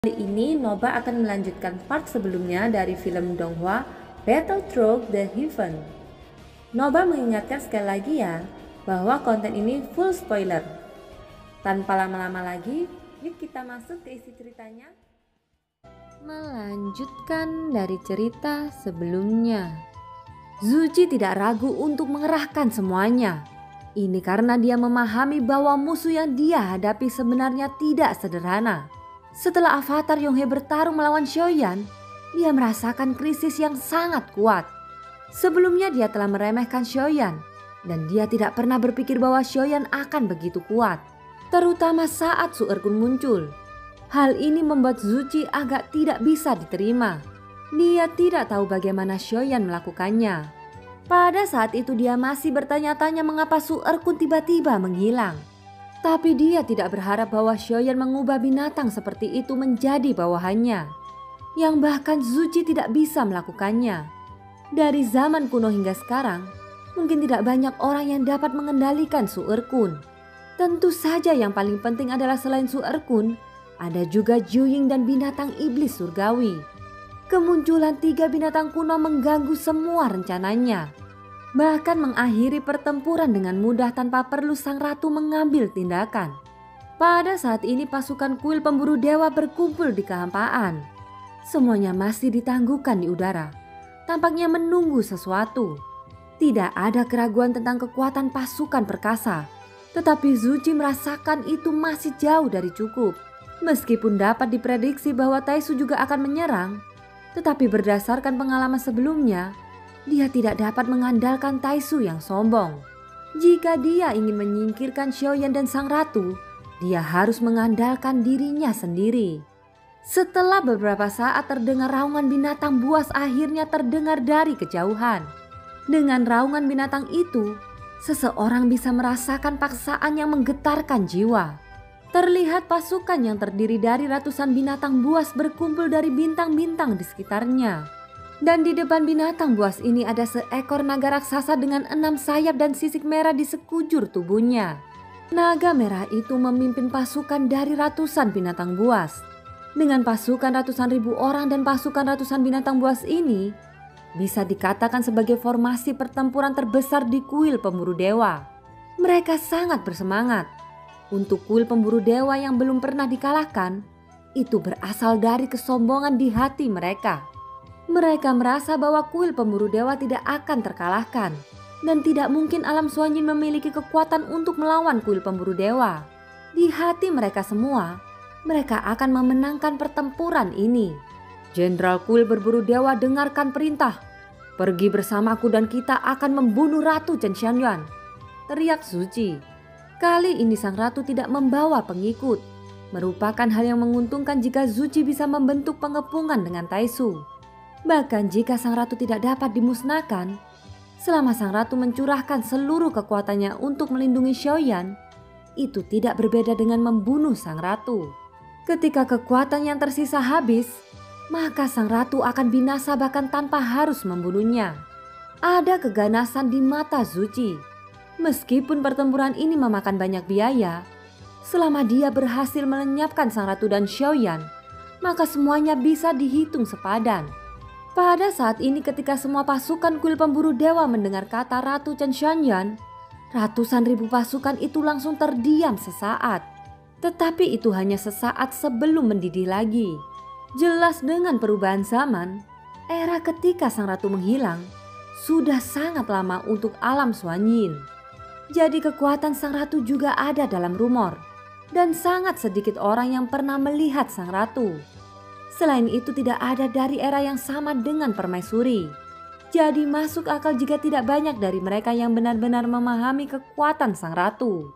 Kali ini Noba akan melanjutkan part sebelumnya dari film Donghua Battle Through the Heaven. Noba mengingatkan sekali lagi ya bahwa konten ini full spoiler. Tanpa lama-lama lagi, yuk kita masuk ke isi ceritanya. Melanjutkan dari cerita sebelumnya. Zuji tidak ragu untuk mengerahkan semuanya. Ini karena dia memahami bahwa musuh yang dia hadapi sebenarnya tidak sederhana. Setelah Avatar Yonghe bertarung melawan Xiaoyan, dia merasakan krisis yang sangat kuat. Sebelumnya dia telah meremehkan Xiaoyan dan dia tidak pernah berpikir bahwa Xiaoyan akan begitu kuat, terutama saat Su Erkun muncul. Hal ini membuat Zuji agak tidak bisa diterima. Dia tidak tahu bagaimana Xiaoyan melakukannya. Pada saat itu dia masih bertanya-tanya mengapa Su Erkun tiba-tiba menghilang. Tapi dia tidak berharap bahwa Xiaoyan mengubah binatang seperti itu menjadi bawahannya, yang bahkan Zuji tidak bisa melakukannya. Dari zaman kuno hingga sekarang, mungkin tidak banyak orang yang dapat mengendalikan Su Erkun. Tentu saja yang paling penting adalah selain Su Erkun, ada juga Juying dan binatang iblis surgawi. Kemunculan 3 binatang kuno mengganggu semua rencananya. Bahkan mengakhiri pertempuran dengan mudah tanpa perlu sang ratu mengambil tindakan. Pada saat ini pasukan kuil pemburu dewa berkumpul di kehampaan. Semuanya masih ditangguhkan di udara, tampaknya menunggu sesuatu. Tidak ada keraguan tentang kekuatan pasukan perkasa, tetapi Zuji merasakan itu masih jauh dari cukup. Meskipun dapat diprediksi bahwa Taisu juga akan menyerang, tetapi berdasarkan pengalaman sebelumnya, dia tidak dapat mengandalkan Taisu yang sombong. Jika dia ingin menyingkirkan Xiaoyan dan sang ratu, dia harus mengandalkan dirinya sendiri. Setelah beberapa saat terdengar raungan binatang buas akhirnya terdengar dari kejauhan. Dengan raungan binatang itu, seseorang bisa merasakan paksaan yang menggetarkan jiwa. Terlihat pasukan yang terdiri dari ratusan binatang buas berkumpul dari bintang-bintang di sekitarnya. Dan di depan binatang buas ini ada seekor naga raksasa dengan 6 sayap dan sisik merah di sekujur tubuhnya. Naga merah itu memimpin pasukan dari ratusan binatang buas. Dengan pasukan ratusan ribu orang dan pasukan ratusan binatang buas ini, bisa dikatakan sebagai formasi pertempuran terbesar di kuil pemburu dewa. Mereka sangat bersemangat. Untuk kuil pemburu dewa yang belum pernah dikalahkan, itu berasal dari kesombongan di hati mereka. Mereka merasa bahwa kuil pemburu dewa tidak akan terkalahkan dan tidak mungkin alam Xuanyin memiliki kekuatan untuk melawan kuil pemburu dewa. Di hati mereka semua, mereka akan memenangkan pertempuran ini. Jenderal kuil berburu dewa dengarkan perintah. Pergi bersamaku dan kita akan membunuh Ratu Chen Xianyuan, teriak Zuji. Kali ini sang ratu tidak membawa pengikut. Merupakan hal yang menguntungkan jika Zuji bisa membentuk pengepungan dengan Taisu. Bahkan jika sang ratu tidak dapat dimusnahkan, selama sang ratu mencurahkan seluruh kekuatannya untuk melindungi Xiaoyan, itu tidak berbeda dengan membunuh sang ratu. Ketika kekuatan yang tersisa habis, maka sang ratu akan binasa bahkan tanpa harus membunuhnya. Ada keganasan di mata Zuji. Meskipun pertempuran ini memakan banyak biaya, selama dia berhasil melenyapkan sang ratu dan Xiaoyan, maka semuanya bisa dihitung sepadan. Pada saat ini ketika semua pasukan kuil pemburu dewa mendengar kata Ratu Chen Xianyuan, ratusan ribu pasukan itu langsung terdiam sesaat. Tetapi itu hanya sesaat sebelum mendidih lagi. Jelas dengan perubahan zaman, era ketika sang ratu menghilang sudah sangat lama untuk alam Xuanyin. Jadi kekuatan sang ratu juga ada dalam rumor, dan sangat sedikit orang yang pernah melihat sang ratu. Selain itu tidak ada dari era yang sama dengan permaisuri. Jadi masuk akal jika tidak banyak dari mereka yang benar-benar memahami kekuatan sang ratu.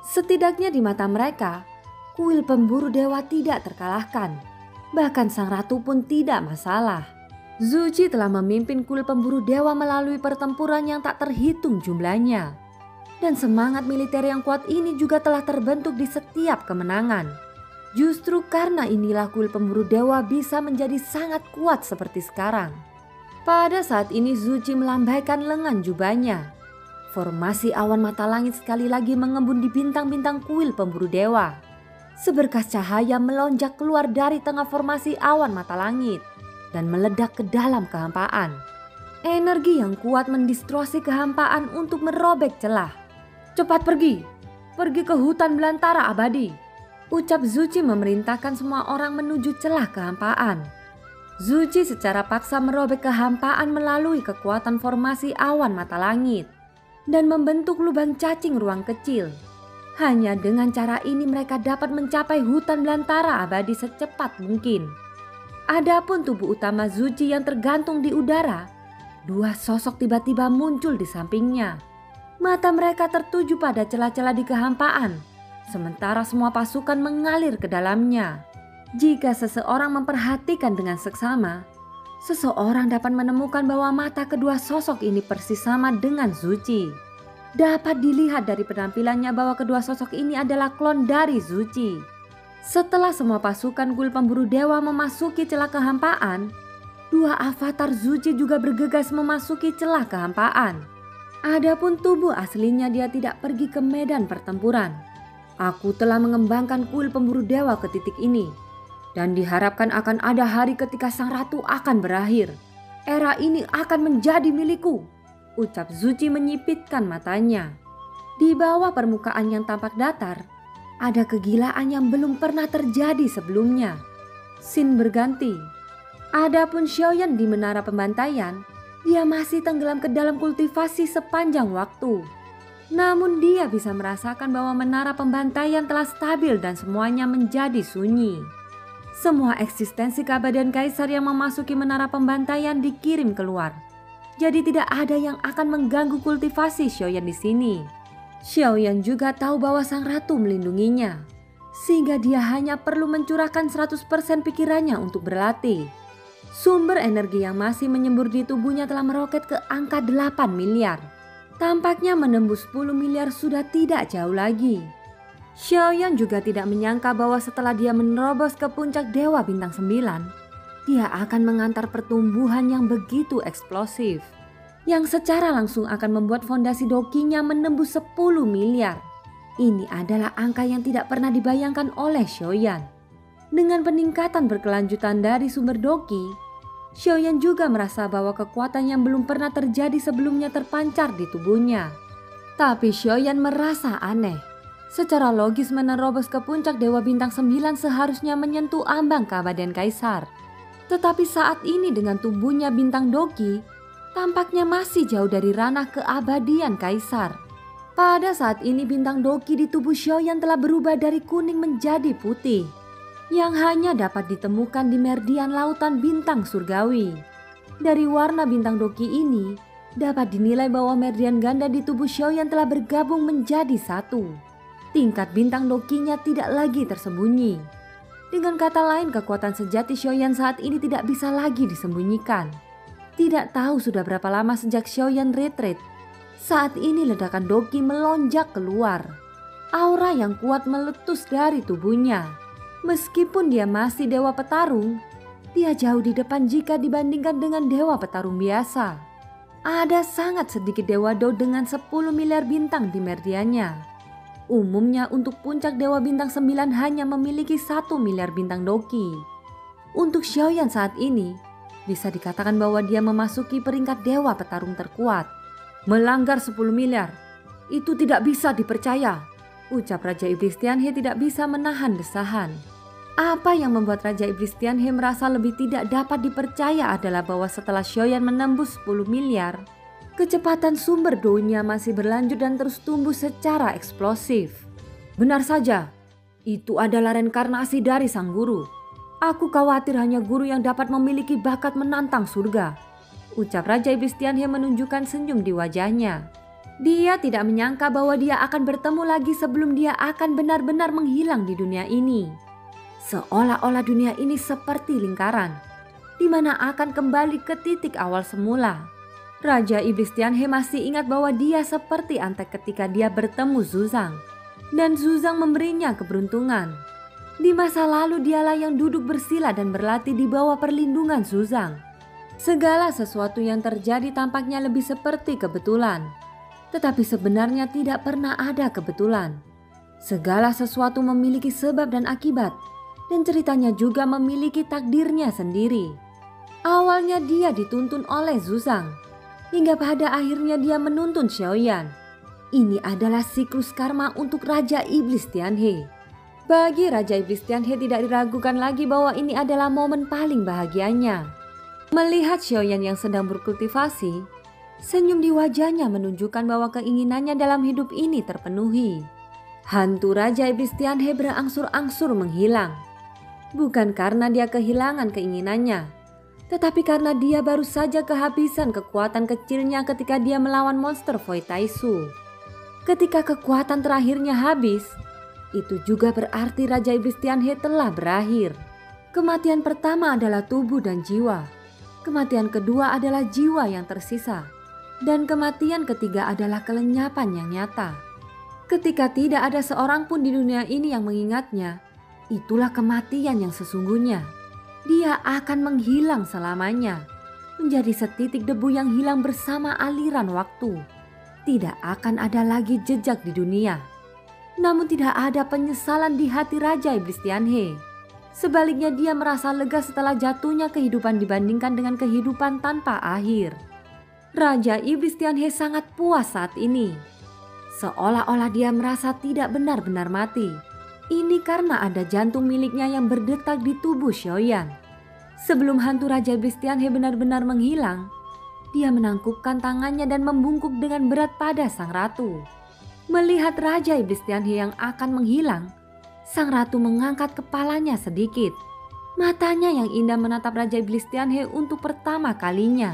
Setidaknya di mata mereka, kuil pemburu dewa tidak terkalahkan. Bahkan sang ratu pun tidak masalah. Zuji telah memimpin kuil pemburu dewa melalui pertempuran yang tak terhitung jumlahnya. Dan semangat militer yang kuat ini juga telah terbentuk di setiap kemenangan. Justru karena inilah kuil pemburu dewa bisa menjadi sangat kuat seperti sekarang. Pada saat ini Zuji melambaikan lengan jubahnya. Formasi awan mata langit sekali lagi mengembun di bintang-bintang kuil pemburu dewa. Seberkas cahaya melonjak keluar dari tengah formasi awan mata langit dan meledak ke dalam kehampaan. Energi yang kuat mendistorsi kehampaan untuk merobek celah. "Cepat pergi ke hutan belantara abadi," ucap Zuchi memerintahkan semua orang menuju celah kehampaan. Zuchi secara paksa merobek kehampaan melalui kekuatan formasi awan mata langit dan membentuk lubang cacing ruang kecil. Hanya dengan cara ini mereka dapat mencapai hutan belantara abadi secepat mungkin. Adapun tubuh utama Zuchi yang tergantung di udara, dua sosok tiba-tiba muncul di sampingnya. Mata mereka tertuju pada celah-celah di kehampaan, sementara semua pasukan mengalir ke dalamnya. Jika seseorang memperhatikan dengan seksama, seseorang dapat menemukan bahwa mata kedua sosok ini persis sama dengan Zuchi. Dapat dilihat dari penampilannya bahwa kedua sosok ini adalah klon dari Zuchi. Setelah semua pasukan kuil pemburu dewa memasuki celah kehampaan, dua avatar Zuchi juga bergegas memasuki celah kehampaan. Adapun tubuh aslinya dia tidak pergi ke medan pertempuran. "Aku telah mengembangkan kuil pemburu dewa ke titik ini. Dan diharapkan akan ada hari ketika sang ratu akan berakhir. Era ini akan menjadi milikku," ucap Zuchi menyipitkan matanya. Di bawah permukaan yang tampak datar, ada kegilaan yang belum pernah terjadi sebelumnya. Scene berganti. Adapun Xiaoyan di menara pembantaian, dia masih tenggelam ke dalam kultivasi sepanjang waktu. Namun dia bisa merasakan bahwa menara pembantaian telah stabil dan semuanya menjadi sunyi. Semua eksistensi keabadian kaisar yang memasuki menara pembantaian dikirim keluar. Jadi tidak ada yang akan mengganggu kultivasi Xiaoyan di sini. Xiaoyan juga tahu bahwa sang ratu melindunginya, sehingga dia hanya perlu mencurahkan 100% pikirannya untuk berlatih. Sumber energi yang masih menyembur di tubuhnya telah meroket ke angka 8 miliar. Tampaknya menembus 10 miliar sudah tidak jauh lagi. Xiaoyan juga tidak menyangka bahwa setelah dia menerobos ke puncak Dewa Bintang 9, dia akan mengantar pertumbuhan yang begitu eksplosif, yang secara langsung akan membuat fondasi dokinya menembus 10 miliar. Ini adalah angka yang tidak pernah dibayangkan oleh Xiaoyan. Dengan peningkatan berkelanjutan dari sumber doki, Xiaoyan juga merasa bahwa kekuatan yang belum pernah terjadi sebelumnya terpancar di tubuhnya. Tapi Xiaoyan merasa aneh. Secara logis menerobos ke puncak Dewa Bintang 9 seharusnya menyentuh ambang keabadian kaisar. Tetapi saat ini dengan tubuhnya bintang doki, tampaknya masih jauh dari ranah keabadian kaisar. Pada saat ini bintang doki di tubuh Xiaoyan telah berubah dari kuning menjadi putih, yang hanya dapat ditemukan di meridian lautan bintang surgawi. Dari warna bintang doki ini, dapat dinilai bahwa meridian ganda di tubuh Xiaoyan telah bergabung menjadi satu. Tingkat bintang dokinya tidak lagi tersembunyi. Dengan kata lain, kekuatan sejati Xiaoyan saat ini tidak bisa lagi disembunyikan. Tidak tahu sudah berapa lama sejak Xiaoyan retreat, saat ini ledakan doki melonjak keluar. Aura yang kuat meletus dari tubuhnya. Meskipun dia masih dewa petarung, dia jauh di depan jika dibandingkan dengan dewa petarung biasa. Ada sangat sedikit dewa do dengan 10 miliar bintang di meridiannya. Umumnya untuk puncak Dewa Bintang 9 hanya memiliki 1 miliar bintang doki. Untuk Xiaoyan saat ini, bisa dikatakan bahwa dia memasuki peringkat dewa petarung terkuat. "Melanggar 10 miliar, itu tidak bisa dipercaya," ucap Raja Iblis Tianhe tidak bisa menahan desahan. Apa yang membuat Raja Iblis Tianhe merasa lebih tidak dapat dipercaya adalah bahwa setelah Xiaoyan menembus 10 miliar, kecepatan sumber do-nya masih berlanjut dan terus tumbuh secara eksplosif. "Benar saja, itu adalah reinkarnasi dari sang guru. Aku khawatir hanya guru yang dapat memiliki bakat menantang surga," ucap Raja Iblis Tianhe menunjukkan senyum di wajahnya. Dia tidak menyangka bahwa dia akan bertemu lagi sebelum dia akan benar-benar menghilang di dunia ini. Seolah-olah dunia ini seperti lingkaran, di mana akan kembali ke titik awal semula. Raja Iblis Tianhe masih ingat bahwa dia seperti antek ketika dia bertemu Zuzang, dan Zuzang memberinya keberuntungan. Di masa lalu dialah yang duduk bersila dan berlatih di bawah perlindungan Zuzang. Segala sesuatu yang terjadi tampaknya lebih seperti kebetulan, tetapi sebenarnya tidak pernah ada kebetulan. Segala sesuatu memiliki sebab dan akibat, dan ceritanya juga memiliki takdirnya sendiri. Awalnya dia dituntun oleh Zuzang, hingga pada akhirnya dia menuntun Xiaoyan. Ini adalah siklus karma untuk Raja Iblis Tianhe. Bagi Raja Iblis Tianhe tidak diragukan lagi bahwa ini adalah momen paling bahagianya. Melihat Xiaoyan yang sedang berkultivasi, senyum di wajahnya menunjukkan bahwa keinginannya dalam hidup ini terpenuhi. Hantu Raja Iblis Tianhe berangsur-angsur menghilang. Bukan karena dia kehilangan keinginannya, tetapi karena dia baru saja kehabisan kekuatan kecilnya ketika dia melawan monster Void Taisu. Ketika kekuatan terakhirnya habis, itu juga berarti Raja Iblis Tianhe telah berakhir. Kematian pertama adalah tubuh dan jiwa. Kematian kedua adalah jiwa yang tersisa. Dan kematian ketiga adalah kelenyapan yang nyata. Ketika tidak ada seorang pun di dunia ini yang mengingatnya, itulah kematian yang sesungguhnya. Dia akan menghilang selamanya, menjadi setitik debu yang hilang bersama aliran waktu. Tidak akan ada lagi jejak di dunia. Namun tidak ada penyesalan di hati Raja Iblis Tianhe. Sebaliknya dia merasa lega setelah jatuhnya kehidupan dibandingkan dengan kehidupan tanpa akhir. Raja Iblis Tianhe sangat puas saat ini. Seolah-olah dia merasa tidak benar-benar mati. Ini karena ada jantung miliknya yang berdetak di tubuh Xiaoyan. Sebelum hantu Raja Iblis Tianhe benar-benar menghilang, dia menangkupkan tangannya dan membungkuk dengan berat pada sang ratu. Melihat Raja Iblis Tianhe yang akan menghilang, sang ratu mengangkat kepalanya sedikit. Matanya yang indah menatap Raja Iblis Tianhe untuk pertama kalinya.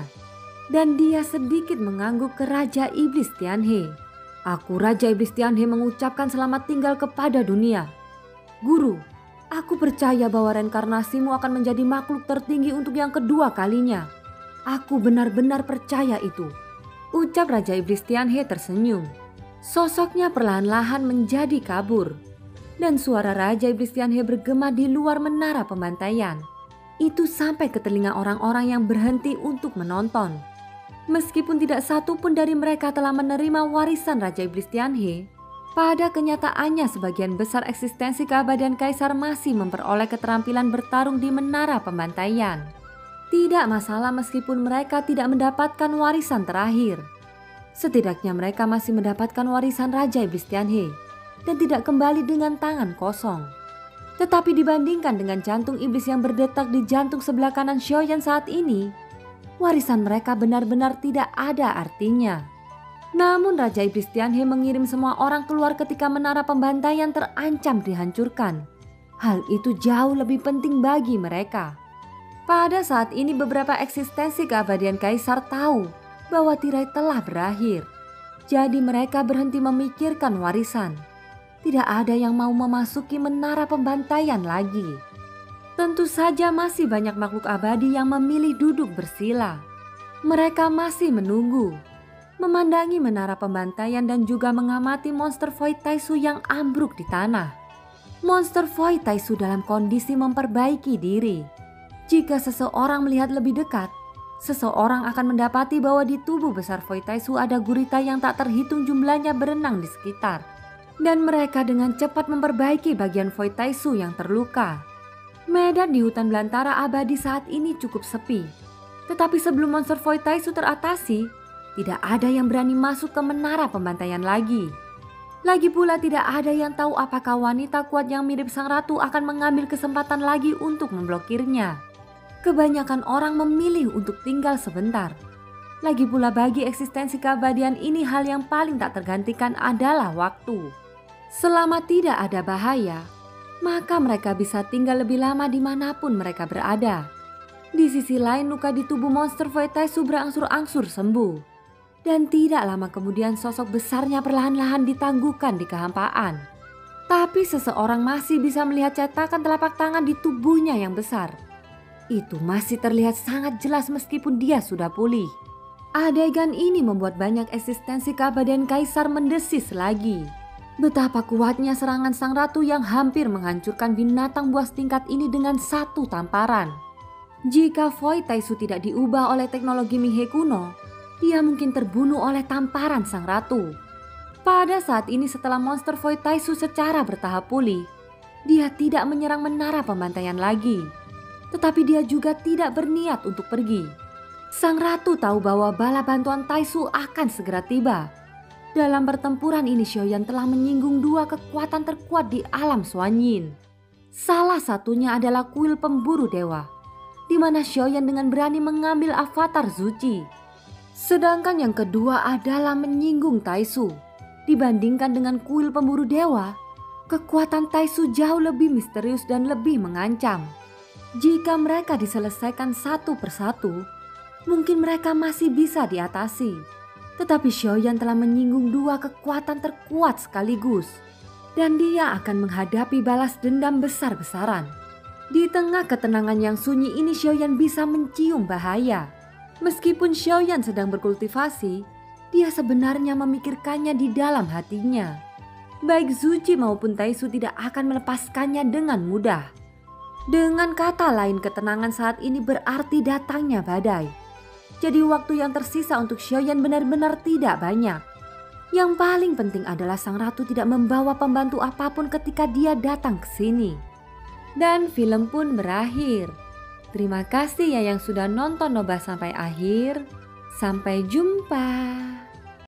Dan dia sedikit mengangguk ke Raja Iblis Tianhe. Aku Raja Iblis Tianhe mengucapkan selamat tinggal kepada dunia. Guru, aku percaya bahwa reinkarnasimu akan menjadi makhluk tertinggi untuk yang kedua kalinya. Aku benar-benar percaya itu. Ucap Raja Iblis Tianhe tersenyum. Sosoknya perlahan-lahan menjadi kabur. Dan suara Raja Iblis Tianhe bergema di luar menara pembantaian. Itu sampai ke telinga orang-orang yang berhenti untuk menonton. Meskipun tidak satu pun dari mereka telah menerima warisan Raja Iblis Tianhe, pada kenyataannya sebagian besar eksistensi keabadian Kaisar masih memperoleh keterampilan bertarung di menara pembantaian. Tidak masalah meskipun mereka tidak mendapatkan warisan terakhir. Setidaknya mereka masih mendapatkan warisan Raja Iblis Tianhe dan tidak kembali dengan tangan kosong. Tetapi dibandingkan dengan jantung iblis yang berdetak di jantung sebelah kanan Xiaoyan saat ini, warisan mereka benar-benar tidak ada artinya. Namun Raja Iblis Tianhe mengirim semua orang keluar ketika menara pembantaian terancam dihancurkan. Hal itu jauh lebih penting bagi mereka. Pada saat ini beberapa eksistensi keabadian Kaisar tahu bahwa tirai telah berakhir. Jadi mereka berhenti memikirkan warisan. Tidak ada yang mau memasuki menara pembantaian lagi. Tentu saja masih banyak makhluk abadi yang memilih duduk bersila. Mereka masih menunggu, memandangi menara pembantaian dan juga mengamati monster Void Taisu yang ambruk di tanah. Monster Void Taisu dalam kondisi memperbaiki diri. Jika seseorang melihat lebih dekat, seseorang akan mendapati bahwa di tubuh besar Void Taisu ada gurita yang tak terhitung jumlahnya berenang di sekitar. Dan mereka dengan cepat memperbaiki bagian Void Taisu yang terluka. Medan di hutan belantara abadi saat ini cukup sepi. Tetapi sebelum monster Void Taisu teratasi, tidak ada yang berani masuk ke menara pembantaian lagi. Lagi pula tidak ada yang tahu apakah wanita kuat yang mirip sang ratu akan mengambil kesempatan lagi untuk memblokirnya. Kebanyakan orang memilih untuk tinggal sebentar. Lagi pula bagi eksistensi keabadian ini hal yang paling tak tergantikan adalah waktu. Selama tidak ada bahaya, maka mereka bisa tinggal lebih lama dimanapun mereka berada. Di sisi lain luka di tubuh monster Void Taisu berangsur-angsur sembuh. Dan tidak lama kemudian sosok besarnya perlahan-lahan ditangguhkan di kehampaan. Tapi seseorang masih bisa melihat cetakan telapak tangan di tubuhnya yang besar. Itu masih terlihat sangat jelas meskipun dia sudah pulih. Adegan ini membuat banyak eksistensi keabadian Kaisar mendesis lagi. Betapa kuatnya serangan sang ratu yang hampir menghancurkan binatang buas tingkat ini dengan satu tamparan. Jika Void Taisu tidak diubah oleh teknologi Mihei kuno, dia mungkin terbunuh oleh tamparan sang ratu. Pada saat ini setelah monster Void Taisu secara bertahap pulih, dia tidak menyerang menara pembantaian lagi. Tetapi dia juga tidak berniat untuk pergi. Sang ratu tahu bahwa bala bantuan Taisu akan segera tiba. Dalam pertempuran ini Xiaoyan telah menyinggung dua kekuatan terkuat di alam Suanyin. Salah satunya adalah kuil pemburu dewa, di mana Xiaoyan dengan berani mengambil avatar Zuci. Sedangkan yang kedua adalah menyinggung Taisu. Dibandingkan dengan kuil pemburu dewa, kekuatan Taisu jauh lebih misterius dan lebih mengancam. Jika mereka diselesaikan satu persatu, mungkin mereka masih bisa diatasi. Tetapi Xiaoyan telah menyinggung dua kekuatan terkuat sekaligus. Dan dia akan menghadapi balas dendam besar-besaran. Di tengah ketenangan yang sunyi ini Xiaoyan bisa mencium bahaya. Meskipun Xiaoyan sedang berkultivasi, dia sebenarnya memikirkannya di dalam hatinya. Baik Zuci maupun Taisu tidak akan melepaskannya dengan mudah. Dengan kata lain, ketenangan saat ini berarti datangnya badai. Jadi waktu yang tersisa untuk Xiaoyan benar-benar tidak banyak. Yang paling penting adalah sang ratu tidak membawa pembantu apapun ketika dia datang ke sini. Dan film pun berakhir. Terima kasih ya yang sudah nonton Nobah sampai akhir. Sampai jumpa.